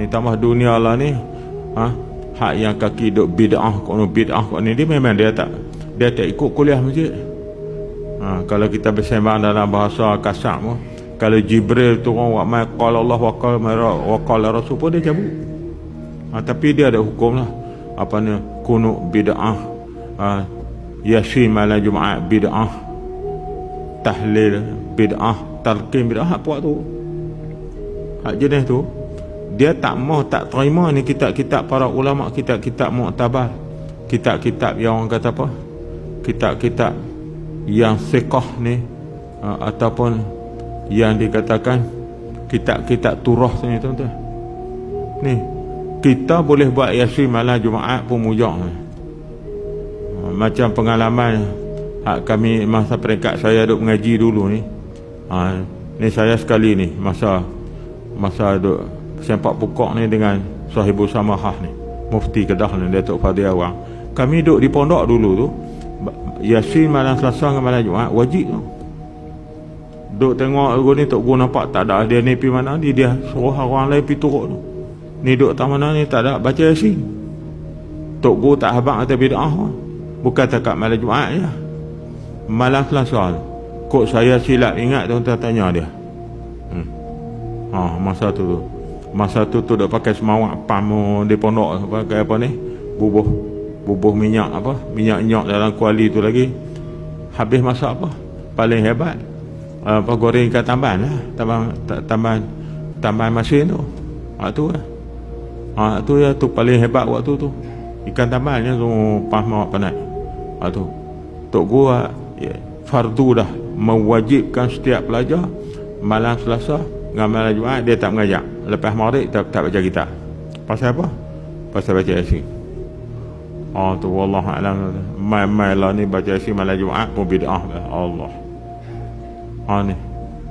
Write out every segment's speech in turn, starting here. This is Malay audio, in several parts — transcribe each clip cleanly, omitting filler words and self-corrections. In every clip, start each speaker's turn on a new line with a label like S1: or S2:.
S1: ni tambah dunia lah ni. Hak yang kaki duk bid'ah kau ni dia memang dia tak ikut kuliah masjid. Kalau kita bersembang dalam bahasa kasar pun, kalau Jibril turun wa ma qala Allah wa qala Rasul pun dia cabut. Tapi dia ada hukum lah. Apa ni, kunut bid'ah, yasin malam Jumaat bid'ah, tahlil bid'ah, talqin bid'ah. Hak puak tu, hak jenis tu dia tak terima ni kitab-kitab para ulama, kitab-kitab muktabar, kitab-kitab yang orang kata apa, kitab-kitab yang siqah ni, ataupun yang dikatakan kitab-kitab turah ni, tuan-tuan. Ni kita boleh buat yasin malam Jumaat pun mujak. Macam pengalaman kami masa peringkat saya duk mengaji dulu ni. Ni saya sekali ni masa duk sempak pukak ni dengan Sahibul Samahah ni, Mufti Kedah ni, Datuk Fadil Awang. Kami duk di pondok dulu tu, yasin malam Selasa dengan malam Jumaat wajib tu. Duk tengok ni Tok Guru nampak tak ada dia ni pergi mana, dia suruh orang lain pergi turut tu. Ni duk tak mana ni tak ada baca yasin. Tok Guru tak habaq kata bid'ah. Bukan takat malam Jumaat je, malam Selasa. Kok saya silap ingat, tuan-tuan tanya dia. Masa tu dah pakai semawak pam di pondok, pakai apa ni, bubuh minyak, minyak dalam kuali tu lagi. Habis masak apa paling hebat, goreng ikan tamban lah, tamban masin tu. Tu ya, tu paling hebat waktu tu, ikan tambannya tu pahmak panai. Tu Tok Guru fardu dah mewajibkan setiap pelajar malam Selasa dengan malam Jumaat dia tak mengajak. Lepas maghrib tak baca kitab. Pasal apa? Pasal baca yasin. Tu wallahu alam. Mai lah ni baca yasin malam Jumaat pun bid'ah lah. Allah. Ni.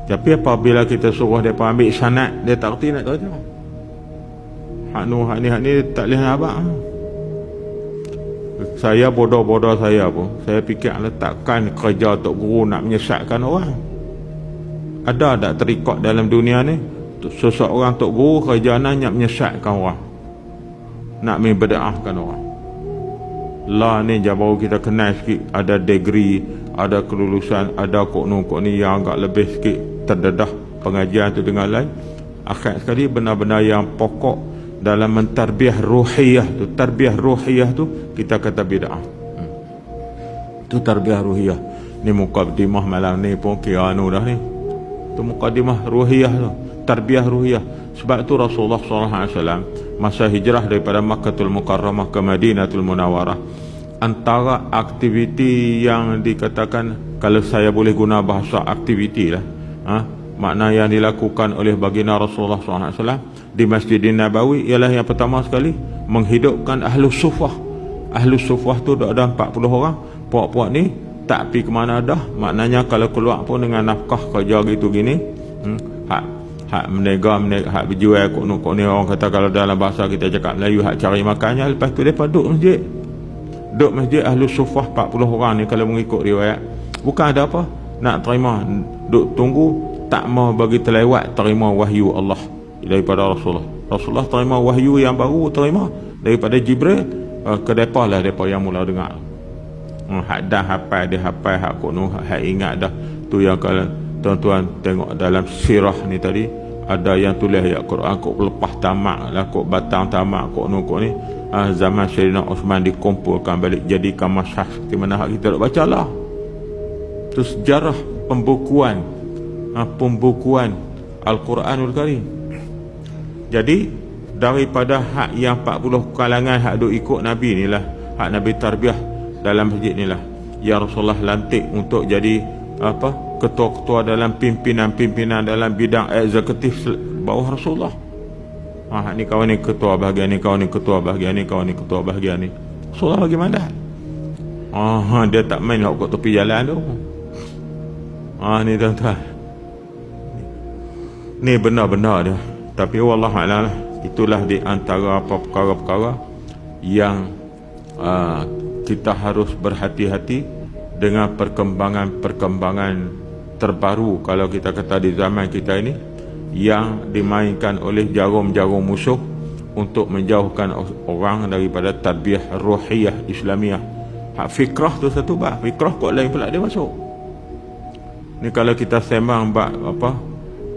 S1: Tapi apabila kita suruh depa ambil sanad, dia tak reti nak baca. Hak ni tak lihat abang. Saya bodoh saya pun, saya fikir letakkan kerja Tok Guru nak menyesatkan orang. Ada tak terikot dalam dunia ni seseorang Tok Guru kerjanya nak menyesatkan orang, nak membid'ahkan orang? Lah ni je baru kita kenal sikit, ada degree, ada kelulusan, ada kok ni yang agak lebih sikit terdedah pengajian tu dengan lain. Akhir sekali benar-benar yang pokok dalam mentarbiah ruhiyah tu, tarbiyah ruhiyah tu kita kata bid'ah. Tu tarbiyah ruhiyah. Ni mukadimah malam ni pun kira dah ni. Tu mukadimah ruhiyah tu, tarbiyah ruhiyah. Sebab tu Rasulullah SAW masa hijrah daripada Makkatul Mukarramah ke Madinatul Munawwarah, antara aktiviti yang dikatakan, kalau saya boleh guna bahasa aktiviti lah, makna yang dilakukan oleh baginda Rasulullah SAW di Masjidin Nabawi ialah yang pertama sekali menghidupkan Ahlus Sufah. Ahlus Sufah tu ada 40 orang. Puak-puak ni tak pergi ke mana dah. Maknanya kalau keluar pun dengan nafkah kerja gitu gini, hak menega, hak berjual kok ni orang kata, kalau dalam bahasa kita cakap Melayu, hak cari makannya. Lepas tu depa duduk masjid Ahlus Sufah 40 orang ni, kalau mengikut riwayat. Bukan ada apa, nak terima, duduk tunggu, tak mau bagi terlewat terima wahyu Allah daripada Rasulullah terima wahyu yang baru, terima daripada Jibril ke depa lah, depa yang mula dengar. Hak dah hafal, dia hafal hak kok hak ingat dah. Tu yang kalau tuan-tuan tengok dalam sirah ni tadi, ada yang tulis ayat Quran kok lepas tamak lah, kok batang tamak kok ni zaman Sayyidina Osman dikumpulkan balik jadikan masyah seperti mana hak kita nak baca lah. Tu sejarah pembukuan Al-Quranul Karim. Jadi daripada hak yang 40 kalangan hak duk ikut Nabi ni lah, hak Nabi tarbiyah dalam masjid ni lah, yang Rasulullah lantik untuk jadi ketua-ketua dalam pimpinan dalam bidang eksekutif bawah Rasulullah. Ni kawan ni ketua bahagian ni, kawan ni ketua bahagian ni, kawan ni ketua bahagian ni. Rasulullah bagi mandat. Dia tak main nak kat tepi jalan tu. Ni tuan-tuan, ni benar-benar dia. Tapi wallahualam, itulah di antara perkara-perkara yang kita harus berhati-hati dengan perkembangan terbaru, kalau kita kata di zaman kita ini, yang dimainkan oleh jarum-jarum musuh untuk menjauhkan orang daripada tarbiyah ruhiyah Islamiah. Hak fikrah tu satu bab, fikrah kok lain pula dia masuk. Ni kalau kita sembang bab apa,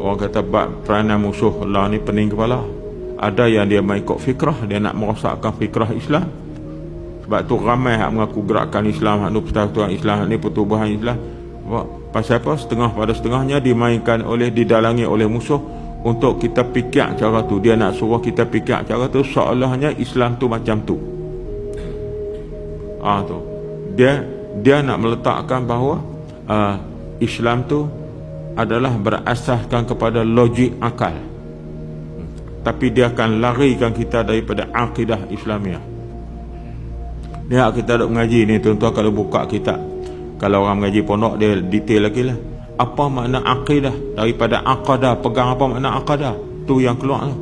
S1: orang kata bab peranan musuh Allah ni pening kepala. Ada yang dia main ikut fikrah, dia nak merosakkan fikrah Islam. Sebab tu ramai hak mengaku gerakan Islam, hak ni persatuan Islam, hak ni pertubuhan Islam. Pasal apa? Setengah pada setengahnya dimainkan oleh, didalangi oleh musuh untuk kita fikir cara tu. Dia nak suruh kita fikir cara tu seolahnya Islam tu macam tu. Tu. Dia nak meletakkan bahawa Islam tu adalah berasaskan kepada logik akal. Tapi dia akan larikan kita daripada akidah Islamiah. Ni hak kita duk mengaji ni tuan-tuan, kalau buka kitab, kalau orang mengaji pondok dia detail lagi lah. Apa makna akidah, daripada aqadah, pegang apa makna aqadah, tu yang keluar tu.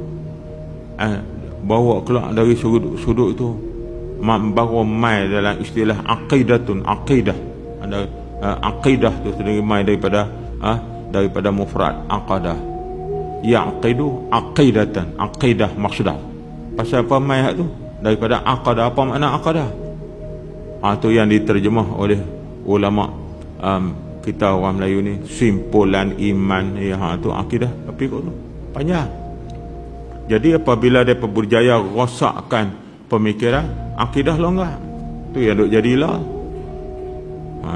S1: Bawa keluar dari sudut tu, baru mai dalam istilah aqidatun, aqidah. Ada aqidah tu sendiri mai daripada mufrad aqadah. Yaqidu aqidatan, aqidah maksudnya. Pasal apa mai hak tu? Daripada aqadah. Apa makna aqadah? Tu yang diterjemah oleh ulama kita orang Melayu ni, simpulan iman. Tu akidah. Tapi kok tu panjang. Jadi apabila dia berjaya rosakkan pemikiran, akidah longgar. Tu yang duk jadilah.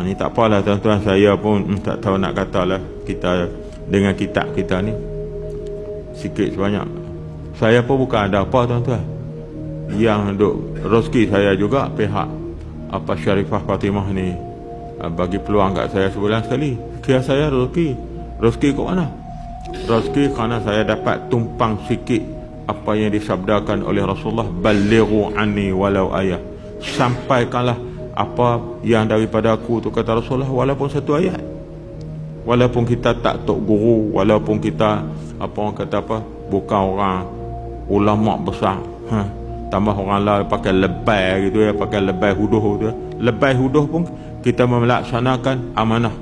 S1: Ni tak apalah tuan-tuan, saya pun tak tahu nak katalah kita dengan kitab kita ni sikit sebanyak. Saya pun bukan ada apa tuan-tuan. Yang duk rezeki saya juga pihak apa Syarifah Fatimah ni bagi peluang kat saya sebulan sekali. Kira saya rezeki kat mana? Rezeki kerana saya dapat tumpang sikit apa yang disabdakan oleh Rasulullah, balighu anni walau ayat. Sampaikanlah apa yang daripada aku tu, kata Rasulullah, walaupun satu ayat. Walaupun kita tak tok guru, walaupun kita apa orang kata apa, bukan orang ulama besar, tambah orang lain pakai lebay gitu ya, pakai lebay huduh tu. Lebay huduh pun kita melaksanakan amanah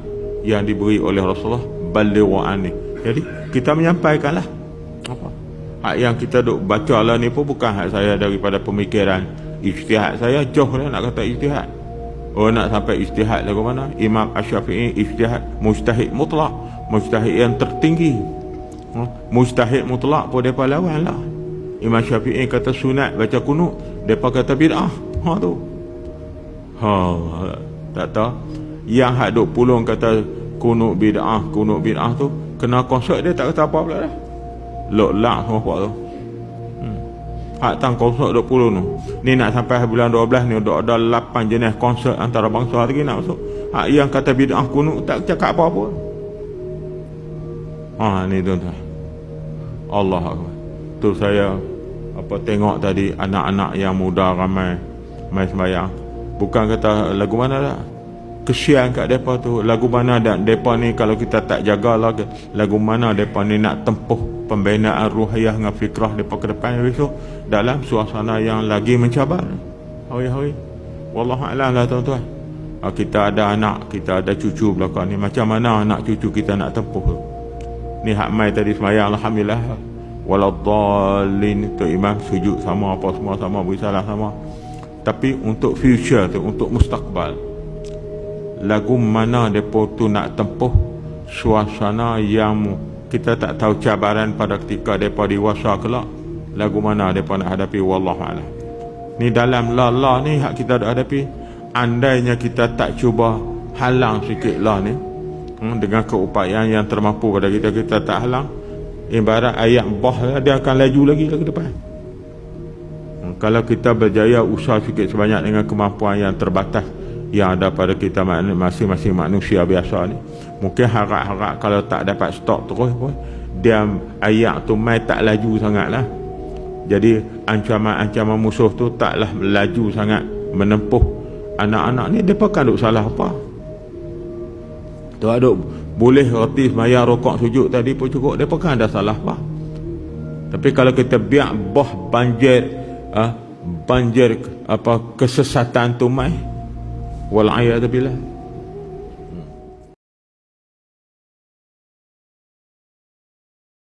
S1: yang diberi oleh Rasulullah, balighu anni. Jadi kita menyampaikanlah apa hak yang kita duk baca lah ni pun bukan hak saya daripada pemikiran ijtihad saya, jauh lah nak kata ijtihad. Nak sampai ijtihad lagu mana? Imam Asy-Syafi'i ijtihad mujtahid mutlak, mujtahid yang tertinggi. Mujtahid mutlak pun depa lawan lah. Imam Syafi'i kata sunat baca kunut, depa kata bid'ah. Tu. Tak tahu. Yang hak duk pulung kata kunut bid'ah tu, kena konsert dia tak kata apa pula dah. Lok-lak semua apa tu. Hak tang konsert 20 tu. Ni nak sampai bulan 12 ni ada 8 jenis konsert antarabangsa lagi nak masuk. Hak yang kata bid'ah kunut tak cakap apa-apa. Ni tuan-tuan. Allah Akbar. Tu saya tengok tadi anak-anak yang muda ramai mai sembahyang. Bukan kata lagu mana dah. Kesian kat depa tu, lagu mana dan depa ni kalau kita tak jagalah lagu mana depa ni nak tempuh pembinaan ruhiyah dengan fikrah depa ke depan besok dalam suasana yang lagi mencabar. Hari-hari wallahu a'lam lah tuan-tuan. Kita ada anak, kita ada cucu belakang ni, macam mana anak cucu kita nak tempuh tu. Ni hak mai tadi sembahyang alhamdulillah waladdallin tu imam sujud sama, apa semua sama, beri salam sama. Tapi untuk future tu, untuk mustakbal, lagu mana depa tu nak tempuh suasana yang kita tak tahu cabaran pada ketika depa dewasa kelak, lagu mana depa nak hadapi wallahu a'lam. Ni dalam la ni hak kita nak hadapi, andainya kita tak cuba halang sikit lah ni dengan keupayaan yang termampu pada kita tak halang, ibarat ayat bah dia akan laju lagi ke depan. Kalau kita berjaya usaha sikit sebanyak dengan kemampuan yang terbatas yang ada pada kita masing-masing manusia biasa ni, mungkin harap-harap kalau tak dapat stop terus pun dia ayat tu mai tak laju sangat lah. Jadi ancaman musuh tu taklah laju sangat menempuh anak-anak ni. Mereka kan duk salah apa tu, duk boleh reti sembahyang rokok sujud tadi pun cukup, mereka kan ada salah apa. Tapi kalau kita biar banjir kesesatan tu mai, wal'iyadu billah,